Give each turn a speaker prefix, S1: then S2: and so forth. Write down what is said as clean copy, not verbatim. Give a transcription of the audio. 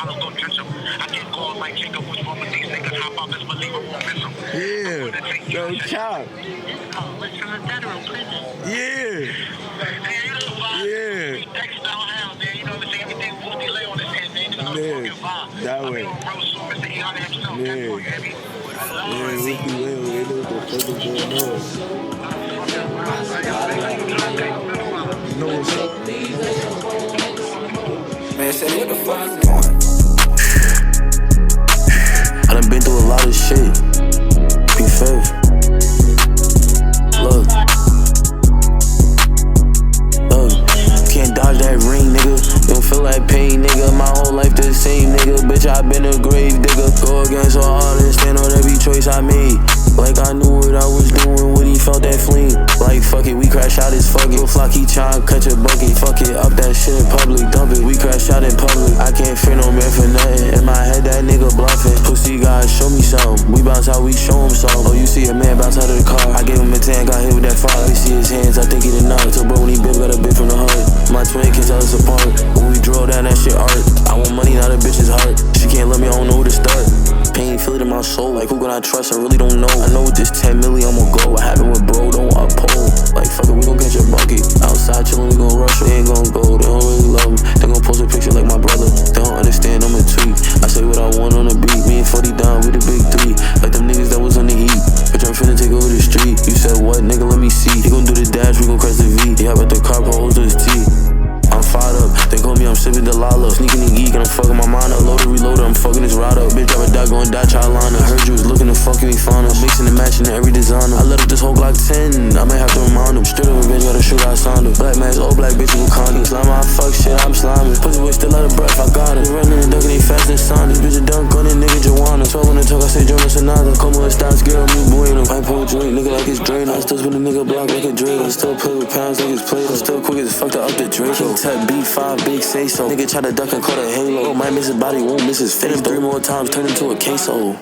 S1: dollars, go touch them. I can't go on like Jacob, what's wrong with these niggas? Hop out, let's believe it, won't miss them.
S2: Yeah, no chop.
S3: What's from a federal prison?
S2: Yeah.
S1: Hey, you know the vibe.
S2: Yeah.
S1: Text down house, man. You know what I'm saying? Everything full delay on this head, man. You know the
S2: Yeah,
S1: fucking vibe.
S2: that way.
S1: I'm on bro soon, Mr. Eon himself.
S2: Yeah.
S1: That boy, you hear me?
S2: Yeah, we be lit, they know what the fuck is going on. Know what's up.
S4: Man, say what the fuck is going? I done been through a lot of shit. B5. Look. Can't dodge that ring, nigga. Don't feel like pain, nigga. My whole life the same, nigga. Bitch, I been a grave digger. Go against all odds, stand on every choice I made. Like I knew what I was doing when he felt that fling. Like fuck it, we crash out as fuck it. Lil' flock, he tryna cut your bucket. Fuck it, up that shit in public, dump it. We crash out in public. I can't fear no man for nothing. In my head, that nigga bluffing. Pussy guys, show me something. We bounce how we show him something. Oh, you see a man bounce out of the car. I gave him a 10, got hit with that fire. You see his hands, I think he did not. So bro, when he bit, got a bit from the heart. My twin can tell us apart. When we drove down, that shit art. I want money, not a bitch's heart. She can't love me, I don't know where to start. Pain, feel it in my soul. Like who can I trust? I really don't know. I know with this 10 million, I'ma go. What happened with bro? Don't want a pole. Like fuck it, we gon' catch a bucket. Outside chillin', we gon' rush. They ain't gon' go. They don't really love him. They gon' post a picture like my brother. They don't understand, I'm a tweet. I say what I want on the beat. Me and 40 down, we the big three. Like them niggas that was on the heat. Bitch, I'm finna take over the street. You said what, nigga? Let me see. He gon' do the dash, we gon' cross the V. Yeah, but the car holds his T. I'm fired up, they call me, I'm sipping the lala. Sneaking and geek, and I'm fucking my mind up. Loader, reloader, I'm fucking this ride up. Bitch, I would die, going die, child line. I heard you was looking to fuck you, ain't found us. Mixing and matching every designer. I let up this whole Glock 10, I might have to remind him. Straight up revenge, got a shoot, I signed him. Black mask, old black bitch, you condoms. Slime, I fuck shit, I'm sliming. Pussy boy still out of breath, I got it. Running and ducking, ain't fast as Sonic. Bitch, a dunk gunning, nigga, Joanna. 12 on the talk, I say Jonas Sonata. Como estás, girl, me bueno. I pull a drink, nigga, like it's drain. I still spin a nigga block like a drain. I still play with pounds like it's play. I'm still quick as fuck to up the drink. RxB5, big say so. Nigga try to duck and call a halo. Might miss his body, won't miss his face. 3 more times, turn into a queso.